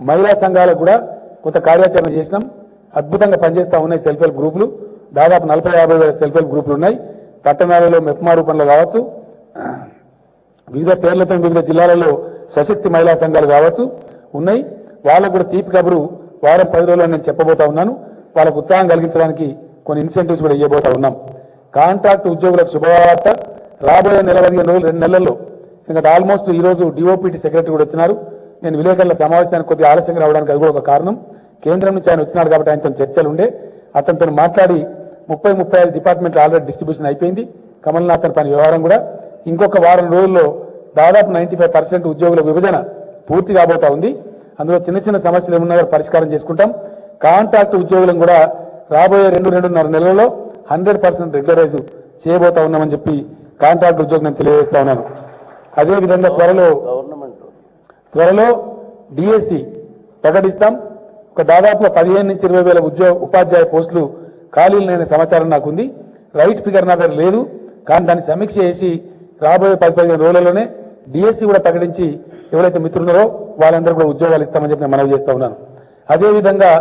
మహిళా సంఘాలకు కూడా కొంత కార్యాచరణ చేసినాం. అద్భుతంగా పనిచేస్తూ ఉన్నాయి సెల్ఫ్ హెల్ప్ గ్రూపులు. దాదాపు 40-50 వేల సెల్ఫ్ హెల్ప్ గ్రూపులు ఉన్నాయి. పట్టణాలలో మెప్మా రూపంలో కావచ్చు, వివిధ పేర్లతో వివిధ జిల్లాలలో స్వశక్తి మహిళా సంఘాలు కావచ్చు ఉన్నాయి. వాళ్ళకు కూడా తీపి కబురు వారం 10 రోజుల్లో నేను చెప్పబోతా ఉన్నాను. వాళ్ళకు ఉత్సాహం కలిగించడానికి కొన్ని ఇన్సెంటివ్స్ కూడా ఇవ్వబోతా ఉన్నాం. కాంట్రాక్ట్ ఉద్యోగులకు శుభవార్త. రాబోయే 15 రోజులు 2 నెలల్లో ఇంకా ఆల్మోస్ట్ ఈరోజు డిఓపిటి సెక్రటరీ కూడా వచ్చినారు. నేను విలేకరుల సమావేశానికి కొద్దిగా ఆలస్యంగా రావడానికి అది కూడా ఒక కారణం. కేంద్రం నుంచి ఆయన వచ్చినాడు కాబట్టి ఆయనతో చర్చలు ఉండే అతనితో మాట్లాడి 30-35 డిపార్ట్మెంట్లు ఆల్రెడీ డిస్ట్రిబ్యూషన్ అయిపోయింది. కమల్నాథన్ పని వ్యవహారం కూడా ఇంకొక వారం రోజుల్లో దాదాపు 95% ఉద్యోగుల విభజన పూర్తి కాబోతా ఉంది. అందులో చిన్న చిన్న సమస్యలు ఏమున్నాయో పరిష్కారం చేసుకుంటాం. కాంట్రాక్ట్ ఉద్యోగులను కూడా రాబోయే 2-2.5 నెలల్లో 100% రెగ్యులరైజ్ చేయబోతా ఉన్నామని చెప్పి కాంట్రాక్ట్ ఉద్యోగులు నేను తెలియజేస్తా ఉన్నాను. అదేవిధంగా త్వరలో డిఎస్సి ప్రకటిస్తాం. ఒక దాదాపుగా 15 నుంచి 20 వేల ఉపాధ్యాయ పోస్టులు ఖాళీలైన సమాచారం నాకుంది. రైట్ ఫిగర్ నా దగ్గర లేదు, కానీ దాన్ని సమీక్ష చేసి రాబోయే 10-15 రోజులలోనే డిఎస్సి కూడా ప్రకటించి ఎవరైతే మిత్రులున్నారో వాళ్ళందరూ కూడా ఉద్యోగాలు ఇస్తామని చెప్పి నేను మనవి చేస్తా ఉన్నాను. అదేవిధంగా